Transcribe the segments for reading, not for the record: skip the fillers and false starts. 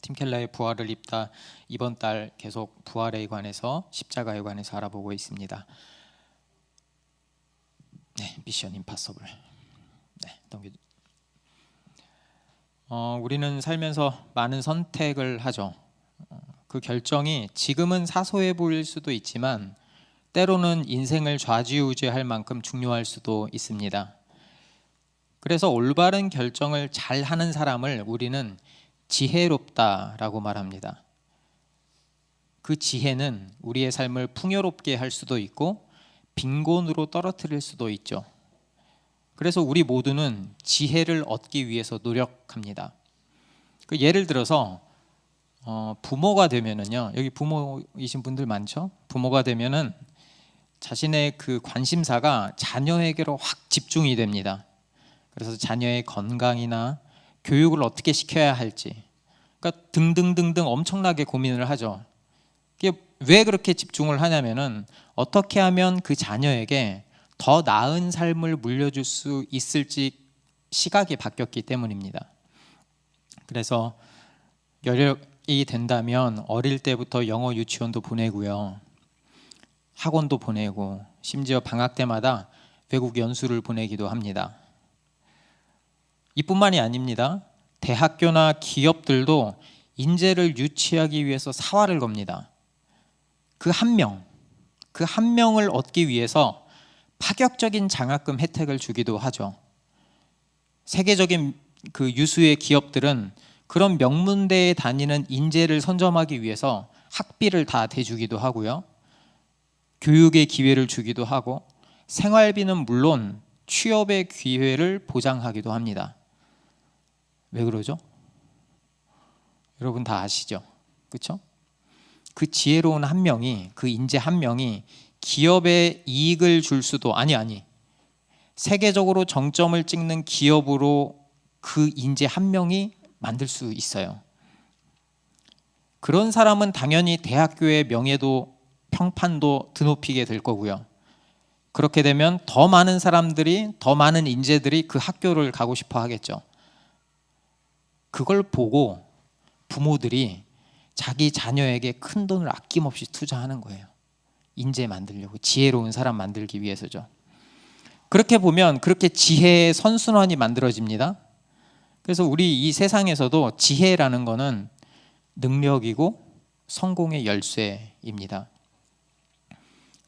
팀 켈러의 부활을 입다 이번 달 계속 부활에 관해서 십자가에 관해서 알아보고 있습니다. 네, 미션 임파서블. 네, 우리는 살면서 많은 선택을 하죠. 그 결정이 지금은 사소해 보일 수도 있지만 때로는 인생을 좌지우지할 만큼 중요할 수도 있습니다. 그래서 올바른 결정을 잘 하는 사람을 우리는 지혜롭다라고 말합니다. 그 지혜는 우리의 삶을 풍요롭게 할 수도 있고 빈곤으로 떨어뜨릴 수도 있죠. 그래서 우리 모두는 지혜를 얻기 위해서 노력합니다. 그 예를 들어서 부모가 되면은요, 여기 부모이신 분들 많죠? 부모가 되면은 자신의 그 관심사가 자녀에게로 확 집중이 됩니다. 그래서 자녀의 건강이나 교육을 어떻게 시켜야 할지, 그러니까 등등등등 엄청나게 고민을 하죠. 이게 왜 그렇게 집중을 하냐면은 어떻게 하면 그 자녀에게 더 나은 삶을 물려줄 수 있을지 시각이 바뀌었기 때문입니다. 그래서 여력이 된다면 어릴 때부터 영어 유치원도 보내고요, 학원도 보내고 심지어 방학 때마다 외국 연수를 보내기도 합니다. 이뿐만이 아닙니다. 대학교나 기업들도 인재를 유치하기 위해서 사활을 겁니다. 그 한 명을 얻기 위해서 파격적인 장학금 혜택을 주기도 하죠. 세계적인 그 유수의 기업들은 그런 명문대에 다니는 인재를 선점하기 위해서 학비를 다 대주기도 하고요, 교육의 기회를 주기도 하고 생활비는 물론 취업의 기회를 보장하기도 합니다. 왜 그러죠? 여러분 다 아시죠? 그렇죠? 그 지혜로운 한 명이, 그 인재 한 명이 기업에 이익을 줄 수도, 세계적으로 정점을 찍는 기업으로 그 인재 한 명이 만들 수 있어요. 그런 사람은 당연히 대학교의 명예도 평판도 드높이게 될 거고요. 그렇게 되면 더 많은 사람들이, 더 많은 인재들이 그 학교를 가고 싶어 하겠죠. 그걸 보고 부모들이 자기 자녀에게 큰 돈을 아낌없이 투자하는 거예요. 인재 만들려고, 지혜로운 사람 만들기 위해서죠. 그렇게 보면 그렇게 지혜의 선순환이 만들어집니다. 그래서 우리 이 세상에서도 지혜라는 거는 능력이고 성공의 열쇠입니다.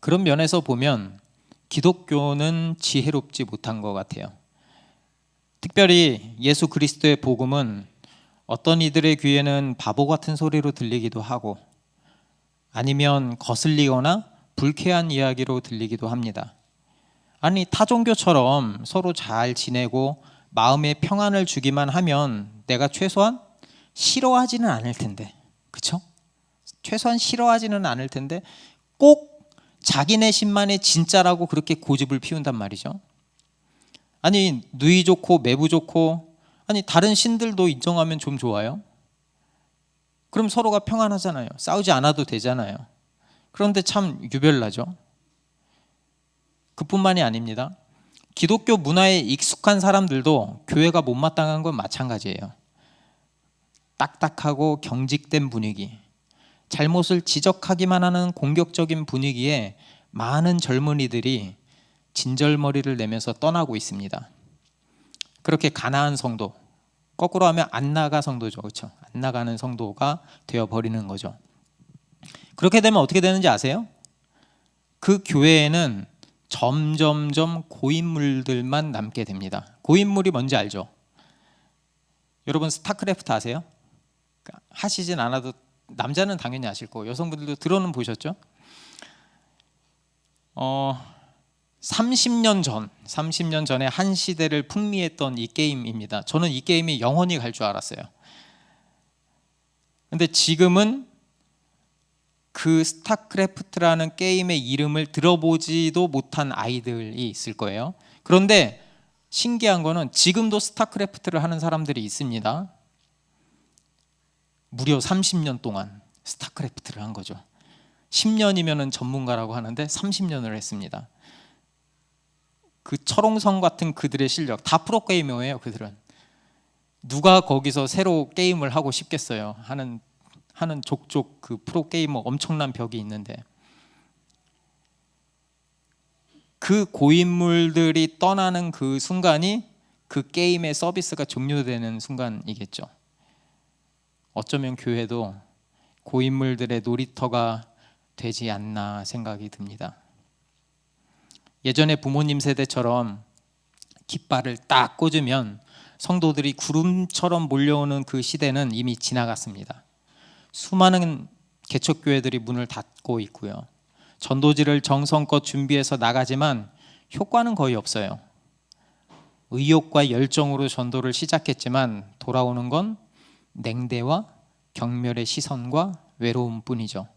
그런 면에서 보면 기독교는 지혜롭지 못한 것 같아요. 특별히 예수 그리스도의 복음은 어떤 이들의 귀에는 바보 같은 소리로 들리기도 하고 아니면 거슬리거나 불쾌한 이야기로 들리기도 합니다. 아니, 타 종교처럼 서로 잘 지내고 마음의 평안을 주기만 하면 내가 최소한 싫어하지는 않을 텐데, 그렇죠? 최소한 싫어하지는 않을 텐데 꼭 자기네 신만이 진짜라고 그렇게 고집을 피운단 말이죠. 아니, 누이 좋고 매부 좋고, 아니 다른 신들도 인정하면 좀 좋아요. 그럼 서로가 평안하잖아요. 싸우지 않아도 되잖아요. 그런데 참 유별나죠. 그뿐만이 아닙니다. 기독교 문화에 익숙한 사람들도 교회가 못마땅한 건 마찬가지예요. 딱딱하고 경직된 분위기, 잘못을 지적하기만 하는 공격적인 분위기에 많은 젊은이들이 진절머리를 내면서 떠나고 있습니다. 그렇게 가나안 성도, 거꾸로 하면 안 나가 성도죠, 그렇죠? 안 나가는 성도가 되어버리는 거죠. 그렇게 되면 어떻게 되는지 아세요? 그 교회에는 점점점 고인물들만 남게 됩니다. 고인물이 뭔지 알죠? 여러분 스타크래프트 아세요? 하시진 않아도 남자는 당연히 아실 거고 여성분들도 들어는 보셨죠? 30년 전에 한 시대를 풍미했던 이 게임입니다. 저는 이 게임이 영원히 갈 줄 알았어요. 근데 지금은 그 스타크래프트라는 게임의 이름을 들어보지도 못한 아이들이 있을 거예요. 그런데 신기한 거는 지금도 스타크래프트를 하는 사람들이 있습니다. 무려 30년 동안 스타크래프트를 한 거죠. 10년이면 전문가라고 하는데 30년을 했습니다. 그 철옹성 같은 그들의 실력, 다 프로게이머예요. 그들은 누가 거기서 새로 게임을 하고 싶겠어요? 하는 족족 그 프로게이머 엄청난 벽이 있는데, 그 고인물들이 떠나는 그 순간이 그 게임의 서비스가 종료되는 순간이겠죠. 어쩌면 교회도 고인물들의 놀이터가 되지 않나 생각이 듭니다. 예전에 부모님 세대처럼 깃발을 딱 꽂으면 성도들이 구름처럼 몰려오는 그 시대는 이미 지나갔습니다. 수많은 개척교회들이 문을 닫고 있고요. 전도지를 정성껏 준비해서 나가지만 효과는 거의 없어요. 의욕과 열정으로 전도를 시작했지만 돌아오는 건 냉대와 경멸의 시선과 외로움뿐이죠.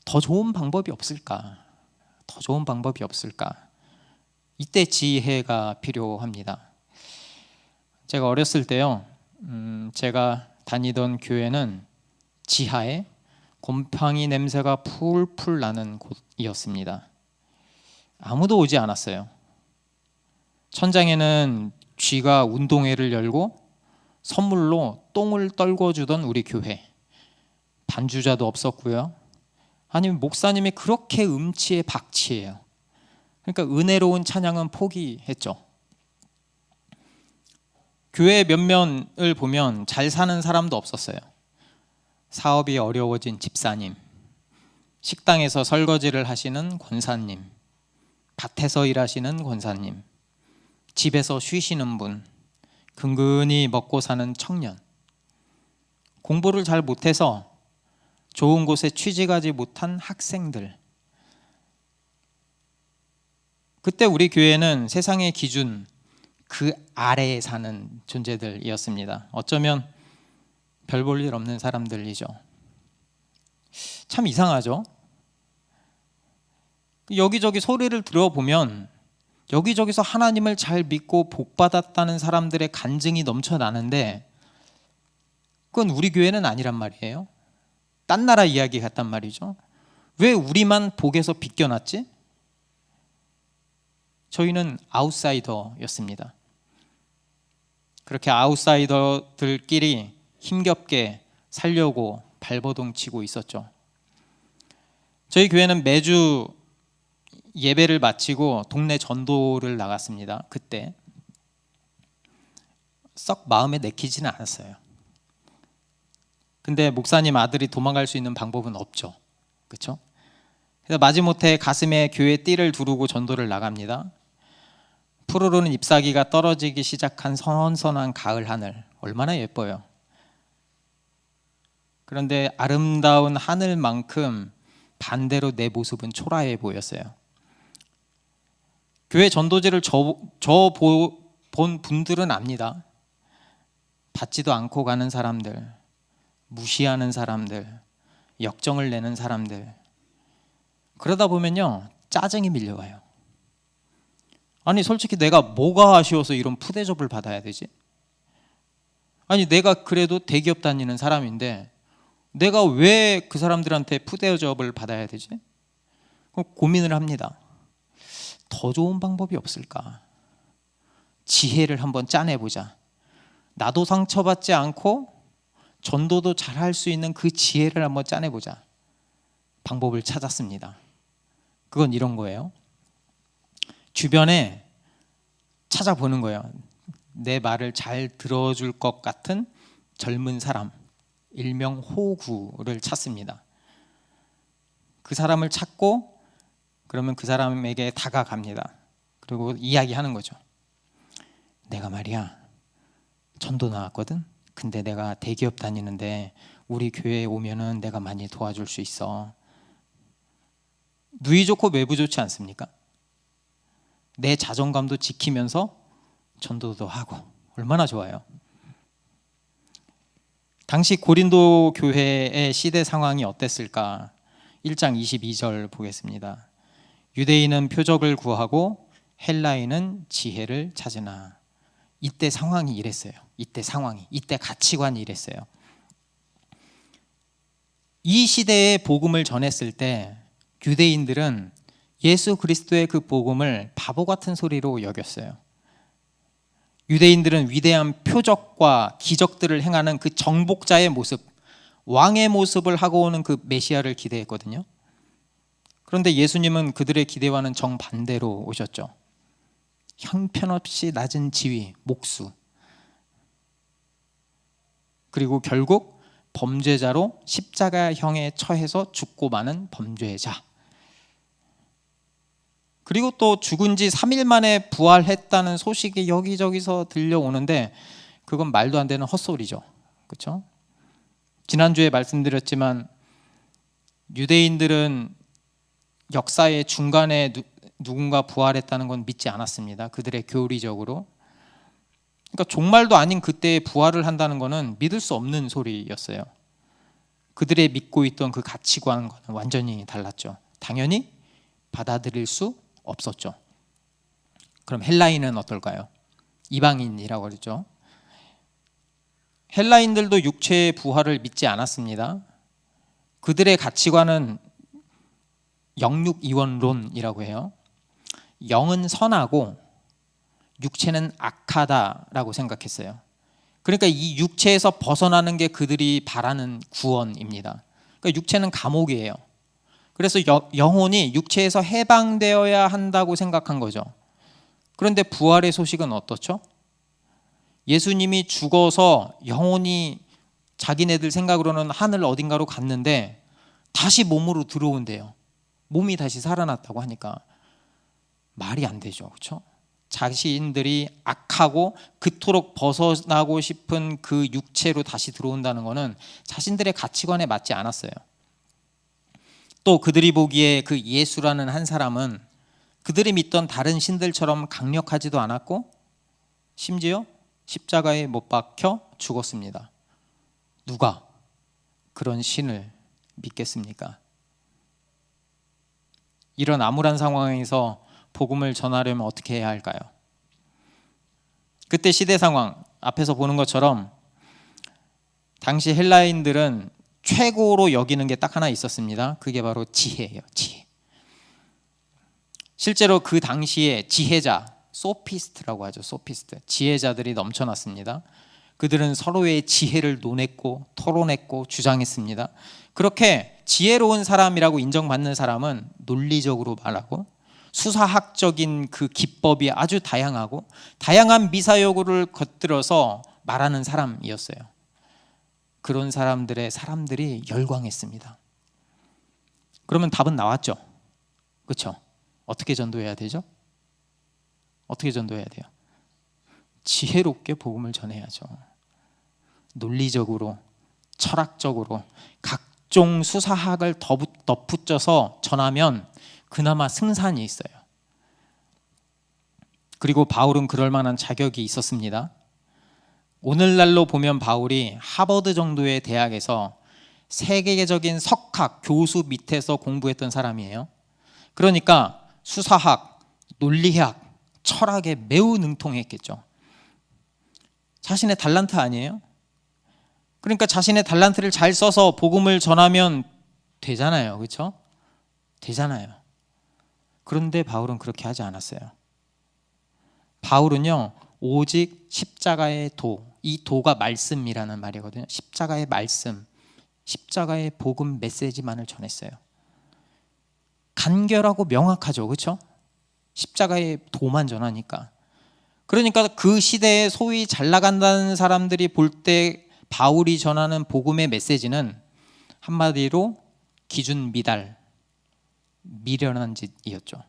더 좋은 방법이 없을까? 더 좋은 방법이 없을까? 이때 지혜가 필요합니다. 제가 어렸을 때요, 제가 다니던 교회는 지하에 곰팡이 냄새가 풀풀 나는 곳이었습니다. 아무도 오지 않았어요. 천장에는 쥐가 운동회를 열고 선물로 똥을 떨궈주던 우리 교회. 반주자도 없었고요. 아니면 목사님이 그렇게 음치에 박치예요. 그러니까 은혜로운 찬양은 포기했죠. 교회 면면을 보면 잘 사는 사람도 없었어요. 사업이 어려워진 집사님, 식당에서 설거지를 하시는 권사님, 밭에서 일하시는 권사님, 집에서 쉬시는 분, 근근히 먹고 사는 청년, 공부를 잘 못해서 좋은 곳에 취직하지 못한 학생들. 그때 우리 교회는 세상의 기준 그 아래에 사는 존재들이었습니다. 어쩌면 별 볼 일 없는 사람들이죠. 참 이상하죠? 여기저기 소리를 들어보면 여기저기서 하나님을 잘 믿고 복받았다는 사람들의 간증이 넘쳐나는데 그건 우리 교회는 아니란 말이에요. 딴 나라 이야기 같단 말이죠. 왜 우리만 복에서 비껴났지? 저희는 아웃사이더였습니다. 그렇게 아웃사이더들끼리 힘겹게 살려고 발버둥 치고 있었죠. 저희 교회는 매주 예배를 마치고 동네 전도를 나갔습니다. 그때 썩 마음에 내키지는 않았어요. 근데 목사님 아들이 도망갈 수 있는 방법은 없죠. 그렇죠? 그래서 마지못해 가슴에 교회 띠를 두르고 전도를 나갑니다. 푸르른 잎사귀가 떨어지기 시작한 선선한 가을 하늘, 얼마나 예뻐요. 그런데 아름다운 하늘만큼 반대로 내 모습은 초라해 보였어요. 교회 전도지를 본 분들은 압니다. 받지도 않고 가는 사람들, 무시하는 사람들, 역정을 내는 사람들. 그러다 보면요, 짜증이 밀려와요. 아니 솔직히 내가 뭐가 아쉬워서 이런 푸대접을 받아야 되지? 아니 내가 그래도 대기업 다니는 사람인데 내가 왜 그 사람들한테 푸대접을 받아야 되지? 고민을 합니다. 더 좋은 방법이 없을까? 지혜를 한번 짜내보자. 나도 상처받지 않고 전도도 잘할 수 있는 그 지혜를 한번 짜내보자. 방법을 찾았습니다. 그건 이런 거예요. 주변에 찾아보는 거예요. 내 말을 잘 들어줄 것 같은 젊은 사람, 일명 호구를 찾습니다. 그 사람을 찾고 그러면 그 사람에게 다가갑니다. 그리고 이야기하는 거죠. 내가 말이야 전도 나왔거든. 근데 내가 대기업 다니는데 우리 교회에 오면은 내가 많이 도와줄 수 있어. 누이 좋고 매부 좋지 않습니까? 내 자존감도 지키면서 전도도 하고 얼마나 좋아요. 당시 고린도 교회의 시대 상황이 어땠을까? 1장 22절 보겠습니다. 유대인은 표적을 구하고 헬라인은 지혜를 찾으나. 이때 상황이 이랬어요. 이때 가치관이 이랬어요. 이 시대에 복음을 전했을 때 유대인들은 예수 그리스도의 그 복음을 바보 같은 소리로 여겼어요. 유대인들은 위대한 표적과 기적들을 행하는 그 정복자의 모습, 왕의 모습을 하고 오는 그 메시아를 기대했거든요. 그런데 예수님은 그들의 기대와는 정반대로 오셨죠. 형편없이 낮은 지위, 목수, 그리고 결국 범죄자로 십자가형에 처해서 죽고 마는 범죄자, 그리고 또 죽은 지 3일 만에 부활했다는 소식이 여기저기서 들려오는데 그건 말도 안 되는 헛소리죠. 그렇죠? 지난주에 말씀드렸지만 유대인들은 역사의 중간에 누군가 부활했다는 건 믿지 않았습니다. 그들의 교리적으로. 그러니까 종말도 아닌 그때에 부활을 한다는 것은 믿을 수 없는 소리였어요. 그들의 믿고 있던 그 가치관과는 완전히 달랐죠. 당연히 받아들일 수 없었죠. 그럼 헬라인은 어떨까요? 이방인이라고 그러죠. 헬라인들도 육체의 부활을 믿지 않았습니다. 그들의 가치관은 영육이원론이라고 해요. 영은 선하고 육체는 악하다라고 생각했어요. 그러니까 이 육체에서 벗어나는 게 그들이 바라는 구원입니다. 그러니까 육체는 감옥이에요. 그래서 영혼이 육체에서 해방되어야 한다고 생각한 거죠. 그런데 부활의 소식은 어떻죠? 예수님이 죽어서 영혼이 자기네들 생각으로는 하늘 어딘가로 갔는데 다시 몸으로 들어온대요. 몸이 다시 살아났다고 하니까 말이 안 되죠. 그렇죠? 자신들이 악하고 그토록 벗어나고 싶은 그 육체로 다시 들어온다는 것은 자신들의 가치관에 맞지 않았어요. 또 그들이 보기에 그 예수라는 한 사람은 그들이 믿던 다른 신들처럼 강력하지도 않았고 심지어 십자가에 못 박혀 죽었습니다. 누가 그런 신을 믿겠습니까? 이런 암울한 상황에서 복음을 전하려면 어떻게 해야 할까요? 그때 시대 상황 앞에서 보는 것처럼 당시 헬라인들은 최고로 여기는 게 딱 하나 있었습니다. 그게 바로 지혜예요. 지혜. 실제로 그 당시에 지혜자, 소피스트라고 하죠. 소피스트. 지혜자들이 넘쳐났습니다. 그들은 서로의 지혜를 논했고 토론했고 주장했습니다. 그렇게 지혜로운 사람이라고 인정받는 사람은 논리적으로 말하고 수사학적인 그 기법이 아주 다양하고 다양한 미사여구를 겉들어서 말하는 사람이었어요. 그런 사람들이 열광했습니다. 그러면 답은 나왔죠. 그렇죠? 어떻게 전도해야 되죠? 어떻게 전도해야 돼요? 지혜롭게 복음을 전해야죠. 논리적으로, 철학적으로 각종 수사학을 덧붙여서 전하면 그나마 승산이 있어요. 그리고 바울은 그럴 만한 자격이 있었습니다. 오늘날로 보면 바울이 하버드 정도의 대학에서 세계적인 석학, 교수 밑에서 공부했던 사람이에요. 그러니까 수사학, 논리학, 철학에 매우 능통했겠죠. 자신의 달란트 아니에요? 그러니까 자신의 달란트를 잘 써서 복음을 전하면 되잖아요. 그렇죠? 되잖아요. 그런데 바울은 그렇게 하지 않았어요. 바울은요, 오직 십자가의 도, 이 도가 말씀이라는 말이거든요. 십자가의 말씀, 십자가의 복음 메시지만을 전했어요. 간결하고 명확하죠. 그렇죠? 십자가의 도만 전하니까. 그러니까 그 시대에 소위 잘 나간다는 사람들이 볼 때 바울이 전하는 복음의 메시지는 한마디로 기준 미달, 미련한 짓이었죠.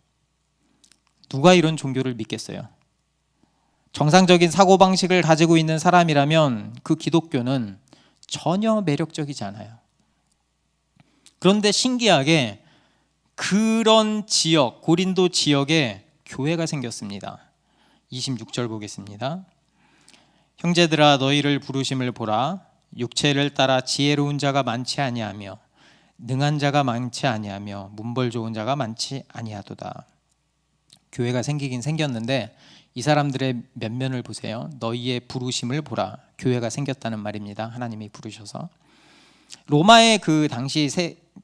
누가 이런 종교를 믿겠어요? 정상적인 사고방식을 가지고 있는 사람이라면 그 기독교는 전혀 매력적이지 않아요. 그런데 신기하게 그런 지역, 고린도 지역에 교회가 생겼습니다. 26절 보겠습니다. 형제들아 너희를 부르심을 보라. 육체를 따라 지혜로운 자가 많지 아니하며 능한 자가 많지 아니하며 문벌 좋은 자가 많지 아니하도다. 교회가 생기긴 생겼는데 이 사람들의 면면을 보세요. 너희의 부르심을 보라. 교회가 생겼다는 말입니다. 하나님이 부르셔서. 로마의 그 당시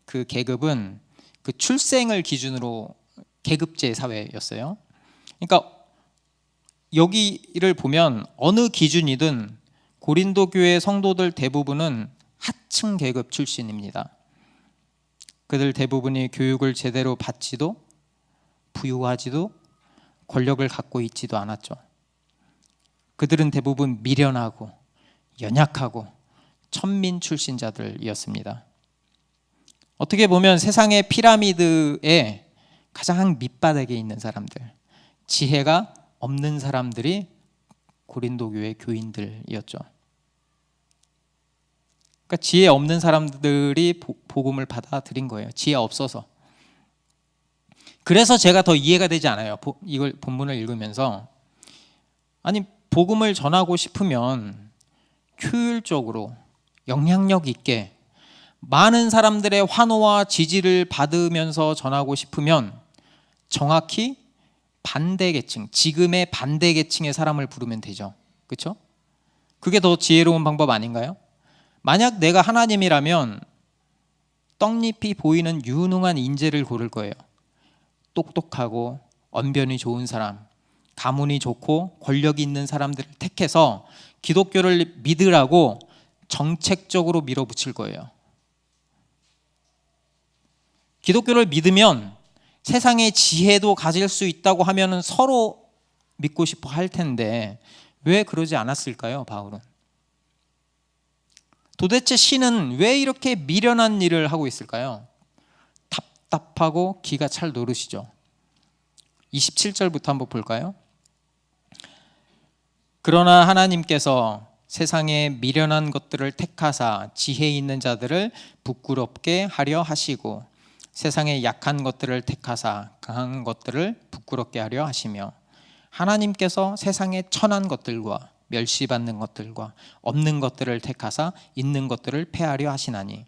그 계급은 그 출생을 기준으로 계급제 사회였어요. 그러니까 여기를 보면 어느 기준이든 고린도 교회 성도들 대부분은 하층 계급 출신입니다. 그들 대부분이 교육을 제대로 받지도 부유하지도 권력을 갖고 있지도 않았죠. 그들은 대부분 미련하고 연약하고 천민 출신자들이었습니다. 어떻게 보면 세상의 피라미드의 가장 밑바닥에 있는 사람들, 지혜가 없는 사람들이 고린도 교회 교인들이었죠. 그러니까 지혜 없는 사람들이 복음을 받아들인 거예요. 지혜 없어서. 그래서 제가 더 이해가 되지 않아요. 이걸 본문을 읽으면서, 아니 복음을 전하고 싶으면 효율적으로 영향력 있게 많은 사람들의 환호와 지지를 받으면서 전하고 싶으면 정확히 반대 계층, 지금의 반대 계층의 사람을 부르면 되죠. 그렇죠? 그게 더 지혜로운 방법 아닌가요? 만약 내가 하나님이라면 떡잎이 보이는 유능한 인재를 고를 거예요. 똑똑하고 언변이 좋은 사람, 가문이 좋고 권력이 있는 사람들을 택해서 기독교를 믿으라고 정책적으로 밀어붙일 거예요. 기독교를 믿으면 세상의 지혜도 가질 수 있다고 하면 서로 믿고 싶어 할 텐데 왜 그러지 않았을까요, 바울은? 도대체 신은 왜 이렇게 미련한 일을 하고 있을까요? 답답하고 기가 찰 노릇이죠. 27절부터 한번 볼까요? 그러나 하나님께서 세상의 미련한 것들을 택하사 지혜 있는 자들을 부끄럽게 하려 하시고 세상의 약한 것들을 택하사 강한 것들을 부끄럽게 하려 하시며 하나님께서 세상의 천한 것들과 멸시받는 것들과 없는 것들을 택하사 있는 것들을 폐하려 하시나니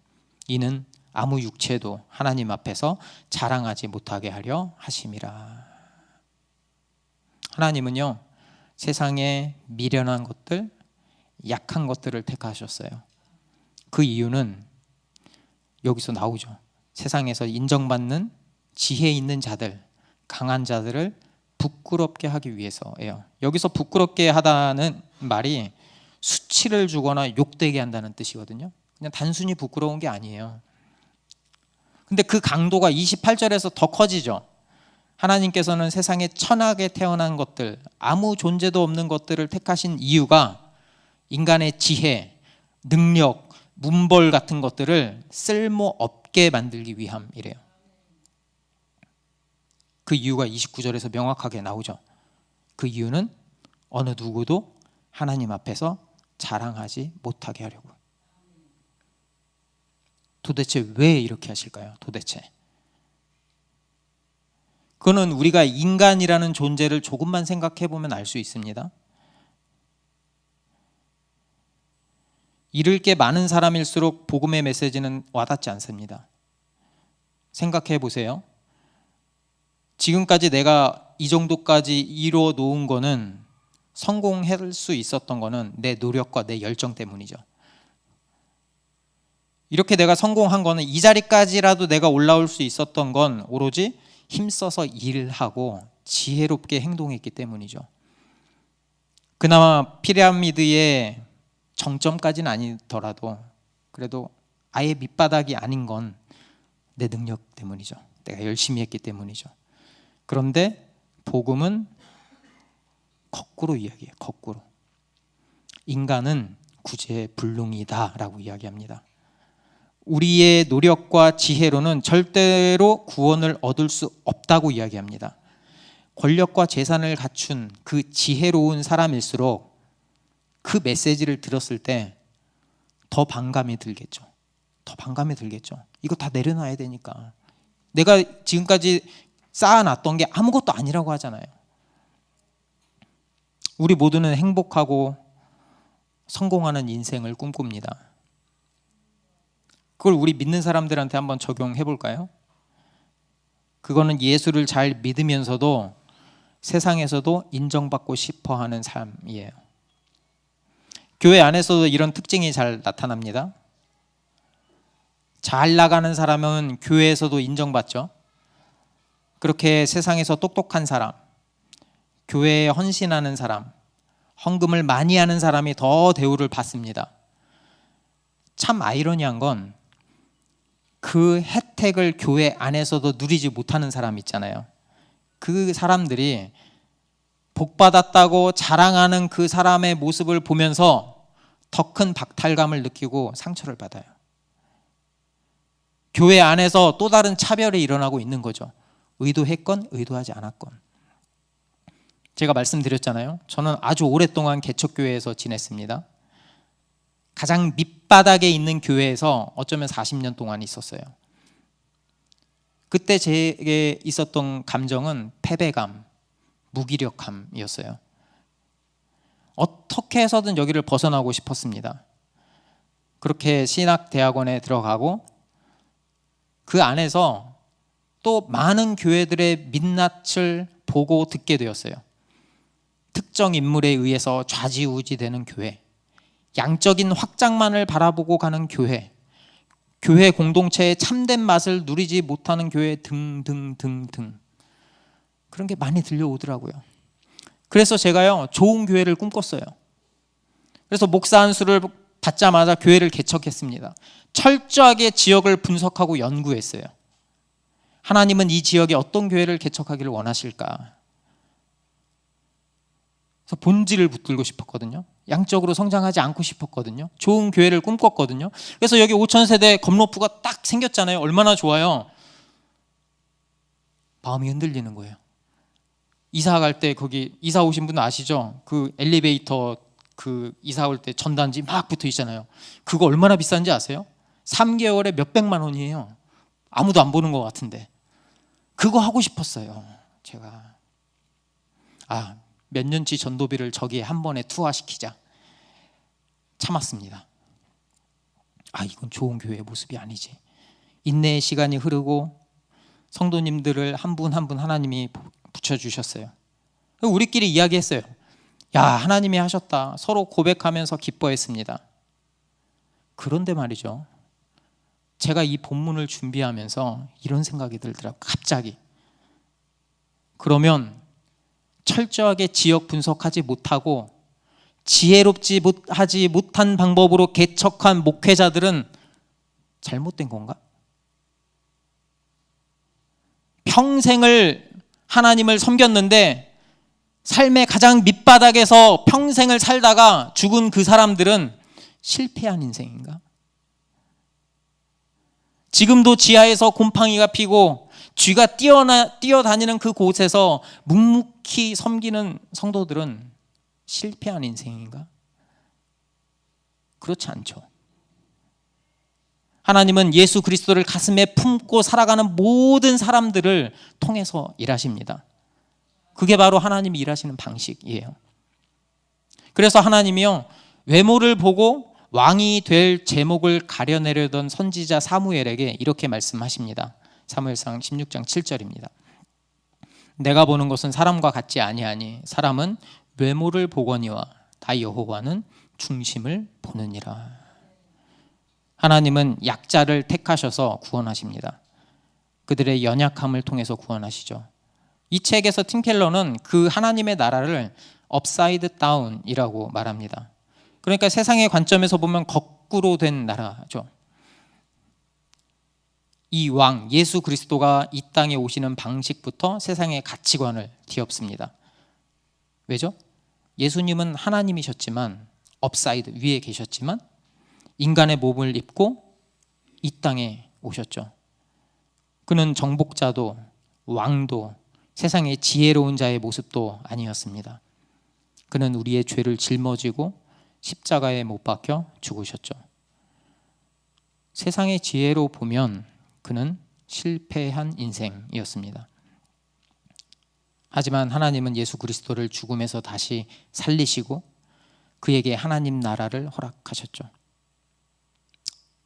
이는 아무 육체도 하나님 앞에서 자랑하지 못하게 하려 하심이라. 하나님은요, 세상의 미련한 것들, 약한 것들을 택하셨어요. 그 이유는 여기서 나오죠. 세상에서 인정받는 지혜 있는 자들, 강한 자들을 부끄럽게 하기 위해서예요. 여기서 부끄럽게 하다는 말이 수치를 주거나 욕되게 한다는 뜻이거든요. 그냥 단순히 부끄러운 게 아니에요. 근데 그 강도가 28절에서 더 커지죠. 하나님께서는 세상에 천하게 태어난 것들, 아무 존재도 없는 것들을 택하신 이유가 인간의 지혜, 능력, 문벌 같은 것들을 쓸모없게 만들기 위함이래요. 그 이유가 29절에서 명확하게 나오죠. 그 이유는 어느 누구도 하나님 앞에서 자랑하지 못하게 하려고. 도대체 왜 이렇게 하실까요? 도대체. 그거는 우리가 인간이라는 존재를 조금만 생각해 보면 알 수 있습니다. 잃을 게 많은 사람일수록 복음의 메시지는 와닿지 않습니다. 생각해 보세요. 지금까지 내가 이 정도까지 이루어 놓은 거는, 성공할 수 있었던 거는 내 노력과 내 열정 때문이죠. 이렇게 내가 성공한 거는, 이 자리까지라도 내가 올라올 수 있었던 건 오로지 힘써서 일하고 지혜롭게 행동했기 때문이죠. 그나마 피라미드의 정점까지는 아니더라도 그래도 아예 밑바닥이 아닌 건 내 능력 때문이죠. 내가 열심히 했기 때문이죠. 그런데 복음은 거꾸로 이야기해요. 거꾸로. 인간은 구제불능이다라고 이야기합니다. 우리의 노력과 지혜로는 절대로 구원을 얻을 수 없다고 이야기합니다. 권력과 재산을 갖춘 그 지혜로운 사람일수록 그 메시지를 들었을 때 더 반감이 들겠죠. 더 반감이 들겠죠. 이거 다 내려놔야 되니까. 내가 지금까지 쌓아놨던 게 아무것도 아니라고 하잖아요. 우리 모두는 행복하고 성공하는 인생을 꿈꿉니다. 그걸 우리 믿는 사람들한테 한번 적용해 볼까요? 그거는 예수를 잘 믿으면서도 세상에서도 인정받고 싶어 하는 삶이에요. 교회 안에서도 이런 특징이 잘 나타납니다. 잘 나가는 사람은 교회에서도 인정받죠. 그렇게 세상에서 똑똑한 사람, 교회에 헌신하는 사람, 헌금을 많이 하는 사람이 더 대우를 받습니다. 참 아이러니한 건 그 혜택을 교회 안에서도 누리지 못하는 사람 있잖아요. 그 사람들이 복받았다고 자랑하는 그 사람의 모습을 보면서 더 큰 박탈감을 느끼고 상처를 받아요. 교회 안에서 또 다른 차별이 일어나고 있는 거죠. 의도했건 의도하지 않았건. 제가 말씀드렸잖아요. 저는 아주 오랫동안 개척교회에서 지냈습니다. 가장 밑바닥에 있는 교회에서 어쩌면 40년 동안 있었어요. 그때 제게 있었던 감정은 패배감, 무기력함이었어요. 어떻게 해서든 여기를 벗어나고 싶었습니다. 그렇게 신학대학원에 들어가고 그 안에서 또 많은 교회들의 민낯을 보고 듣게 되었어요. 특정 인물에 의해서 좌지우지되는 교회, 양적인 확장만을 바라보고 가는 교회, 교회 공동체의 참된 맛을 누리지 못하는 교회 등등등등, 그런 게 많이 들려오더라고요. 그래서 제가요, 좋은 교회를 꿈꿨어요. 그래서 목사 안수를 받자마자 교회를 개척했습니다. 철저하게 지역을 분석하고 연구했어요. 하나님은 이 지역에 어떤 교회를 개척하기를 원하실까? 그래서 본질을 붙들고 싶었거든요. 양적으로 성장하지 않고 싶었거든요. 좋은 교회를 꿈꿨거든요. 그래서 여기 5,000세대 검로프가 딱 생겼잖아요. 얼마나 좋아요. 마음이 흔들리는 거예요. 이사 갈 때 거기 이사 오신 분 아시죠? 그 엘리베이터 그 이사 올 때 전단지 막 붙어 있잖아요. 그거 얼마나 비싼지 아세요? 3개월에 몇백만 원이에요. 아무도 안 보는 것 같은데. 그거 하고 싶었어요. 제가 몇 년치 전도비를 저기에 한 번에 투하시키자. 참았습니다. 이건 좋은 교회의 모습이 아니지. 인내의 시간이 흐르고 성도님들을 한 분 한 분 하나님이 붙여주셨어요. 우리끼리 이야기했어요. 야, 하나님이 하셨다. 서로 고백하면서 기뻐했습니다. 그런데 말이죠, 제가 이 본문을 준비하면서 이런 생각이 들더라고요. 갑자기. 그러면 철저하게 지역 분석하지 못하고 하지 못한 방법으로 개척한 목회자들은 잘못된 건가? 평생을 하나님을 섬겼는데 삶의 가장 밑바닥에서 평생을 살다가 죽은 그 사람들은 실패한 인생인가? 지금도 지하에서 곰팡이가 피고 쥐가 뛰어다니는 그 곳에서 묵묵히 섬기는 성도들은 실패한 인생인가? 그렇지 않죠. 하나님은 예수 그리스도를 가슴에 품고 살아가는 모든 사람들을 통해서 일하십니다. 그게 바로 하나님이 일하시는 방식이에요. 그래서 하나님이요, 외모를 보고 왕이 될 제목을 가려내려던 선지자 사무엘에게 이렇게 말씀하십니다. 사무엘상 16장 7절입니다. 내가 보는 것은 사람과 같지 아니하니 사람은 외모를 보거니와 다 여호와는 중심을 보느니라. 하나님은 약자를 택하셔서 구원하십니다. 그들의 연약함을 통해서 구원하시죠. 이 책에서 팀 켈러는 그 하나님의 나라를 업사이드 다운이라고 말합니다. 그러니까 세상의 관점에서 보면 거꾸로 된 나라죠. 이 왕 예수 그리스도가 이 땅에 오시는 방식부터 세상의 가치관을 뒤엎습니다. 왜죠? 예수님은 하나님이셨지만 업사이드 위에 계셨지만 인간의 몸을 입고 이 땅에 오셨죠. 그는 정복자도 왕도 세상의 지혜로운 자의 모습도 아니었습니다. 그는 우리의 죄를 짊어지고 십자가에 못 박혀 죽으셨죠. 세상의 지혜로 보면 그는 실패한 인생이었습니다. 하지만 하나님은 예수 그리스도를 죽음에서 다시 살리시고 그에게 하나님 나라를 허락하셨죠.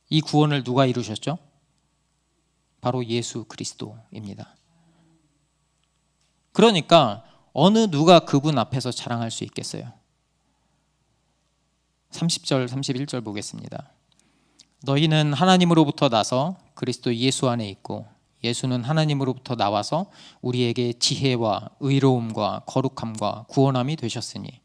이 구원을 누가 이루셨죠? 바로 예수 그리스도입니다. 그러니까 어느 누가 그분 앞에서 자랑할 수 있겠어요? 30절 31절 보겠습니다. 너희는 하나님으로부터 나서 그리스도 예수 안에 있고 예수는 하나님으로부터 나와서 우리에게 지혜와 의로움과 거룩함과 구원함이 되셨으니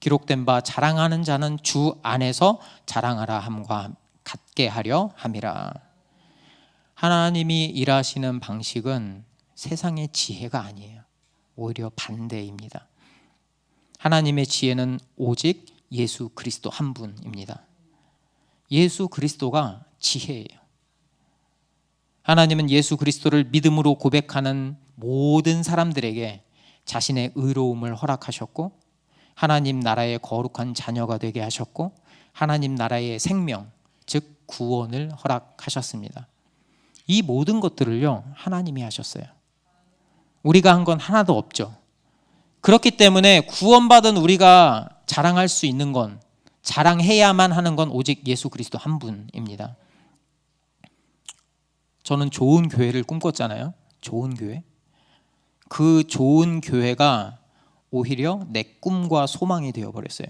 기록된 바 자랑하는 자는 주 안에서 자랑하라 함과 같게 하려 함이라. 하나님이 일하시는 방식은 세상의 지혜가 아니에요. 오히려 반대입니다. 하나님의 지혜는 오직 예수 그리스도 한 분입니다. 예수 그리스도가 지혜예요. 하나님은 예수 그리스도를 믿음으로 고백하는 모든 사람들에게 자신의 의로움을 허락하셨고 하나님 나라의 거룩한 자녀가 되게 하셨고 하나님 나라의 생명, 즉 구원을 허락하셨습니다. 이 모든 것들을요, 하나님이 하셨어요. 우리가 한 건 하나도 없죠. 그렇기 때문에 구원받은 우리가 자랑할 수 있는 건, 자랑해야만 하는 건 오직 예수 그리스도 한 분입니다. 저는 좋은 교회를 꿈꿨잖아요. 좋은 교회. 그 좋은 교회가 오히려 내 꿈과 소망이 되어버렸어요.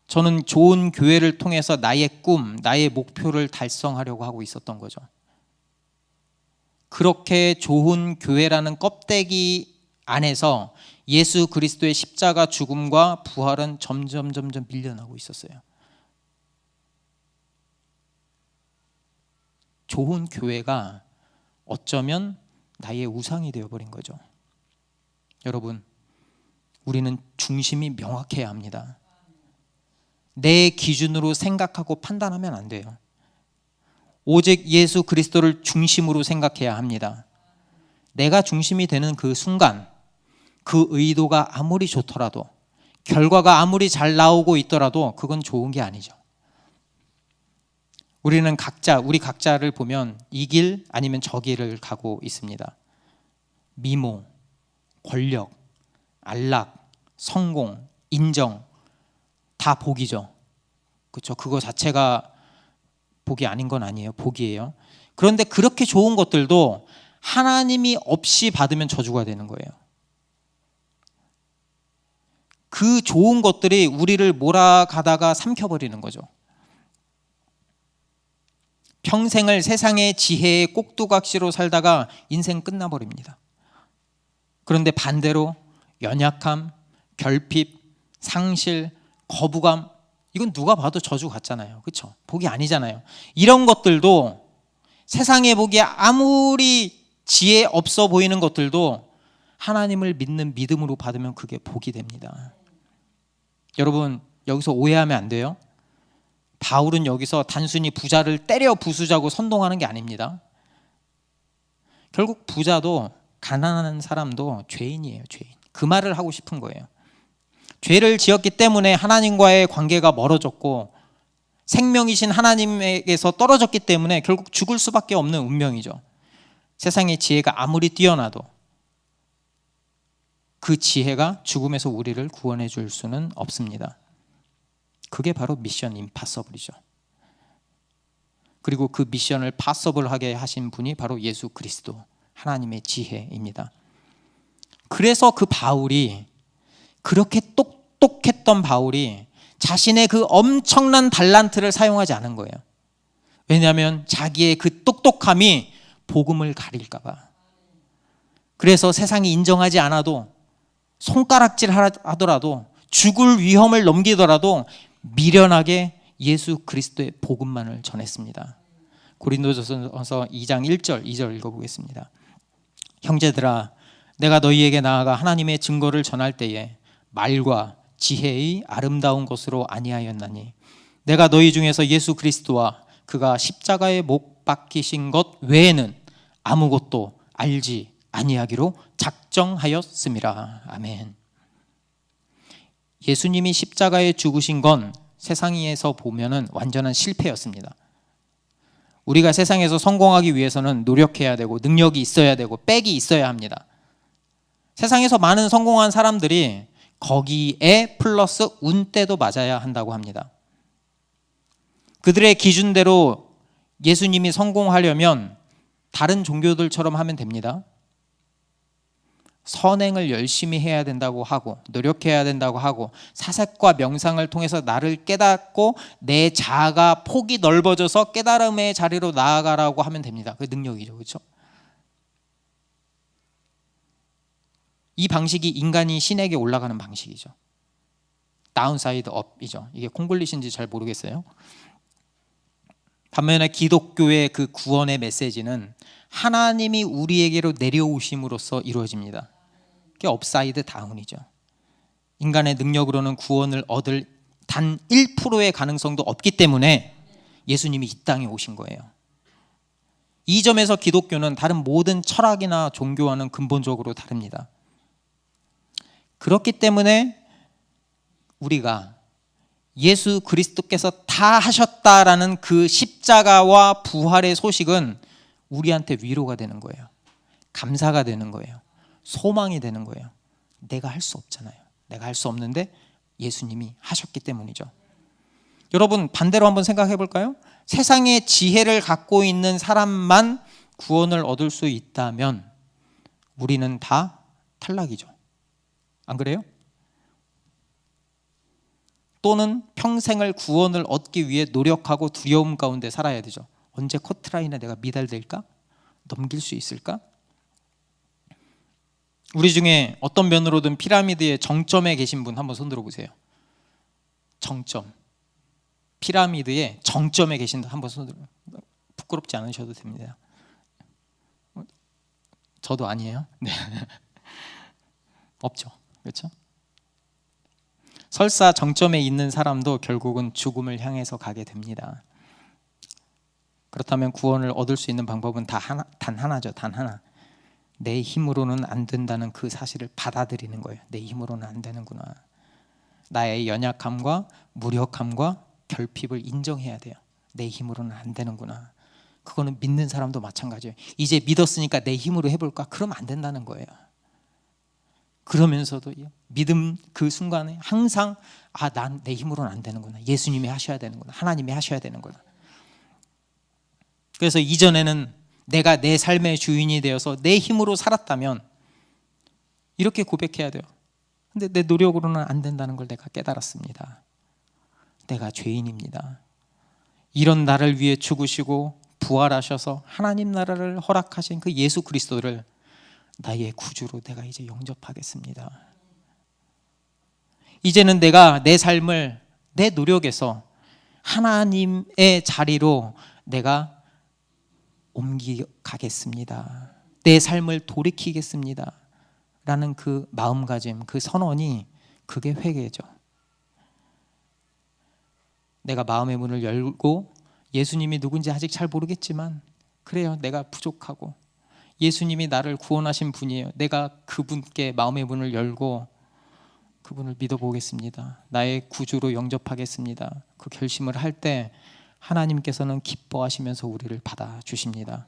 저는 좋은 교회를 통해서 나의 꿈, 나의 목표를 달성하려고 하고 있었던 거죠. 그렇게 좋은 교회라는 껍데기 안에서 예수 그리스도의 십자가 죽음과 부활은 점점 밀려나고 있었어요. 좋은 교회가 어쩌면 나의 우상이 되어버린 거죠. 여러분, 우리는 중심이 명확해야 합니다. 내 기준으로 생각하고 판단하면 안 돼요. 오직 예수 그리스도를 중심으로 생각해야 합니다. 내가 중심이 되는 그 순간, 그 의도가 아무리 좋더라도, 결과가 아무리 잘 나오고 있더라도 그건 좋은 게 아니죠. 우리는 우리 각자를 보면 이 길 아니면 저 길을 가고 있습니다. 미모, 권력, 안락, 성공, 인정, 다 복이죠. 그렇죠? 그거 자체가 복이 아닌 건 아니에요. 복이에요. 그런데 그렇게 좋은 것들도 하나님이 없이 받으면 저주가 되는 거예요. 그 좋은 것들이 우리를 몰아가다가 삼켜버리는 거죠. 평생을 세상의 지혜의 꼭두각시로 살다가 인생 끝나버립니다. 그런데 반대로 연약함, 결핍, 상실, 거부감, 이건 누가 봐도 저주 같잖아요. 그렇죠? 복이 아니잖아요. 이런 것들도 세상에 보기에 아무리 지혜 없어 보이는 것들도 하나님을 믿는 믿음으로 받으면 그게 복이 됩니다. 여러분, 여기서 오해하면 안 돼요. 바울은 여기서 단순히 부자를 때려 부수자고 선동하는 게 아닙니다. 결국 부자도 가난한 사람도 죄인이에요. 죄인. 그 말을 하고 싶은 거예요. 죄를 지었기 때문에 하나님과의 관계가 멀어졌고 생명이신 하나님에게서 떨어졌기 때문에 결국 죽을 수밖에 없는 운명이죠. 세상의 지혜가 아무리 뛰어나도 그 지혜가 죽음에서 우리를 구원해 줄 수는 없습니다. 그게 바로 미션 임파서블이죠. 그리고 그 미션을 파서블하게 하신 분이 바로 예수 그리스도, 하나님의 지혜입니다. 그래서 그 바울이, 그렇게 똑똑했던 바울이 자신의 그 엄청난 달란트를 사용하지 않은 거예요. 왜냐하면 자기의 그 똑똑함이 복음을 가릴까 봐. 그래서 세상이 인정하지 않아도, 손가락질 하더라도, 죽을 위험을 넘기더라도 미련하게 예수 그리스도의 복음만을 전했습니다. 고린도전서 2장 1절 2절 읽어보겠습니다. 형제들아, 내가 너희에게 나아가 하나님의 증거를 전할 때에 말과 지혜의 아름다운 것으로 아니하였나니 내가 너희 중에서 예수 그리스도와 그가 십자가에 못 박히신 것 외에는 아무것도 알지 아니하기로 작정하였음이라. 아멘. 예수님이 십자가에 죽으신 건 세상에서 보면은 완전한 실패였습니다. 우리가 세상에서 성공하기 위해서는 노력해야 되고 능력이 있어야 되고 백이 있어야 합니다. 세상에서 많은 성공한 사람들이 거기에 플러스 운때도 맞아야 한다고 합니다. 그들의 기준대로 예수님이 성공하려면 다른 종교들처럼 하면 됩니다. 선행을 열심히 해야 된다고 하고 노력해야 된다고 하고 사색과 명상을 통해서 나를 깨닫고 내 자아가 폭이 넓어져서 깨달음의 자리로 나아가라고 하면 됩니다. 그 능력이죠. 그렇죠? 이 방식이 인간이 신에게 올라가는 방식이죠. 다운사이드 업이죠. 이게 콩글리시인지 잘 모르겠어요. 반면에 기독교의 그 구원의 메시지는 하나님이 우리에게로 내려오심으로써 이루어집니다. 그게 업사이드 다운이죠. 인간의 능력으로는 구원을 얻을 단 1%의 가능성도 없기 때문에 예수님이 이 땅에 오신 거예요. 이 점에서 기독교는 다른 모든 철학이나 종교와는 근본적으로 다릅니다. 그렇기 때문에 우리가 예수 그리스도께서 다 하셨다라는 그 십자가와 부활의 소식은 우리한테 위로가 되는 거예요. 감사가 되는 거예요. 소망이 되는 거예요. 내가 할 수 없잖아요. 내가 할 수 없는데 예수님이 하셨기 때문이죠. 여러분, 반대로 한번 생각해 볼까요? 세상의 지혜를 갖고 있는 사람만 구원을 얻을 수 있다면 우리는 다 탈락이죠. 안 그래요? 또는 평생을 구원을 얻기 위해 노력하고 두려움 가운데 살아야 되죠. 언제 커트라인에 내가 미달될까? 넘길 수 있을까? 우리 중에 어떤 면으로든 피라미드의 정점에 계신 분 한번 손 들어보세요. 정점. 피라미드의 정점에 계신 분 한번 손 들어. 부끄럽지 않으셔도 됩니다. 저도 아니에요. 네. 없죠. 그렇죠? 설사 정점에 있는 사람도 결국은 죽음을 향해서 가게 됩니다. 그렇다면 구원을 얻을 수 있는 방법은 단 하나죠. 단 하나. 내 힘으로는 안 된다는 그 사실을 받아들이는 거예요. 내 힘으로는 안 되는구나. 나의 연약함과 무력함과 결핍을 인정해야 돼요. 내 힘으로는 안 되는구나. 그거는 믿는 사람도 마찬가지예요. 이제 믿었으니까 내 힘으로 해볼까? 그러면 안 된다는 거예요. 그러면서도 믿음 그 순간에 항상 난 내 힘으로는 안 되는구나. 예수님이 하셔야 되는구나. 하나님이 하셔야 되는구나. 그래서 이전에는 내가 내 삶의 주인이 되어서 내 힘으로 살았다면 이렇게 고백해야 돼요. 근데 내 노력으로는 안 된다는 걸 내가 깨달았습니다. 내가 죄인입니다. 이런 나를 위해 죽으시고 부활하셔서 하나님 나라를 허락하신 그 예수 그리스도를 나의 구주로 내가 이제 영접하겠습니다. 이제는 내가 내 삶을 내 노력에서 하나님의 자리로 내가 옮겨가겠습니다. 내 삶을 돌이키겠습니다. 라는 그 마음가짐, 그 선언이 그게 회개죠. 내가 마음의 문을 열고 예수님이 누군지 아직 잘 모르겠지만 그래요. 내가 부족하고 예수님이 나를 구원하신 분이에요. 내가 그분께 마음의 문을 열고 그분을 믿어보겠습니다. 나의 구주로 영접하겠습니다. 그 결심을 할 때 하나님께서는 기뻐하시면서 우리를 받아주십니다.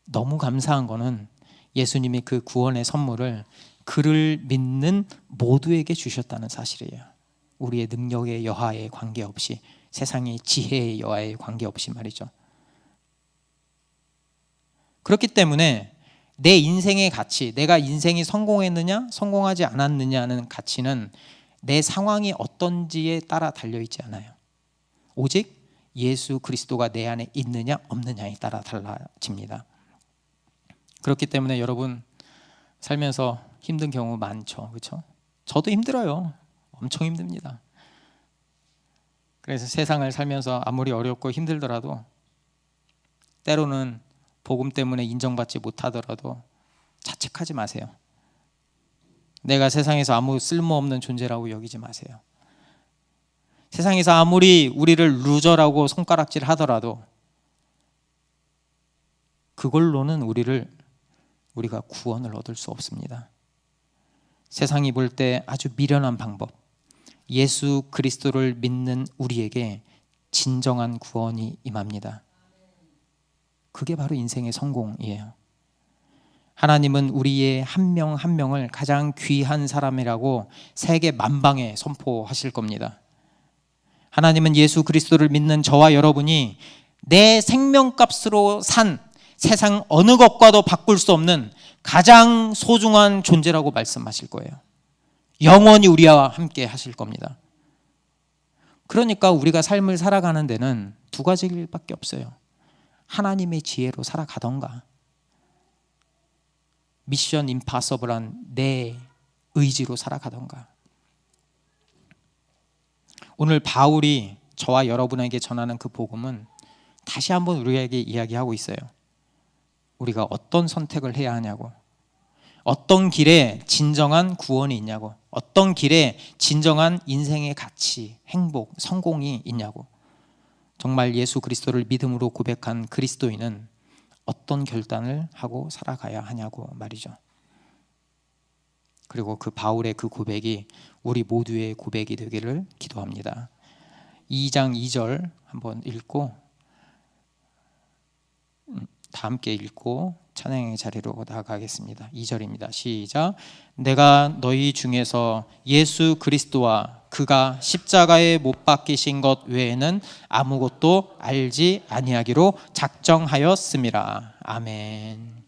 너무 감사한 거는 예수님이 그 구원의 선물을 그를 믿는 모두에게 주셨다는 사실이에요. 우리의 능력의 여하에 관계없이, 세상의 지혜의 여하에 관계없이 말이죠. 그렇기 때문에 내 인생의 가치, 내가 인생이 성공했느냐 성공하지 않았느냐는 가치는 내 상황이 어떤지에 따라 달려있지 않아요. 오직 예수 그리스도가 내 안에 있느냐 없느냐에 따라 달라집니다. 그렇기 때문에 여러분 살면서 힘든 경우 많죠. 그렇죠? 저도 힘들어요. 엄청 힘듭니다. 그래서 세상을 살면서 아무리 어렵고 힘들더라도 때로는 복음 때문에 인정받지 못하더라도 자책하지 마세요. 내가 세상에서 아무 쓸모없는 존재라고 여기지 마세요. 세상에서 아무리 우리를 루저라고 손가락질 하더라도 그걸로는 우리가 구원을 얻을 수 없습니다. 세상이 볼 때 아주 미련한 방법, 예수 그리스도를 믿는 우리에게 진정한 구원이 임합니다. 그게 바로 인생의 성공이에요. 하나님은 우리의 한 명 한 명을 가장 귀한 사람이라고 세계 만방에 선포하실 겁니다. 하나님은 예수 그리스도를 믿는 저와 여러분이 내 생명값으로 산 세상 어느 것과도 바꿀 수 없는 가장 소중한 존재라고 말씀하실 거예요. 영원히 우리와 함께 하실 겁니다. 그러니까 우리가 삶을 살아가는 데는 두 가지 길밖에 없어요. 하나님의 지혜로 살아가던가, 미션 임파서블한 내 의지로 살아가던가. 오늘 바울이 저와 여러분에게 전하는 그 복음은 다시 한번 우리에게 이야기하고 있어요. 우리가 어떤 선택을 해야 하냐고, 어떤 길에 진정한 구원이 있냐고, 어떤 길에 진정한 인생의 가치, 행복, 성공이 있냐고. 정말 예수 그리스도를 믿음으로 고백한 그리스도인은 어떤 결단을 하고 살아가야 하냐고 말이죠. 그리고 그 바울의 그 고백이 우리 모두의 고백이 되기를 기도합니다. 2장 2절 한번 읽고 다 함께 읽고 찬양의 자리로 나아가겠습니다. 2절입니다. 시작. 내가 너희 중에서 예수 그리스도와 그가 십자가에 못 박히신 것 외에는 아무것도 알지 아니하기로 작정하였음이라. 아멘.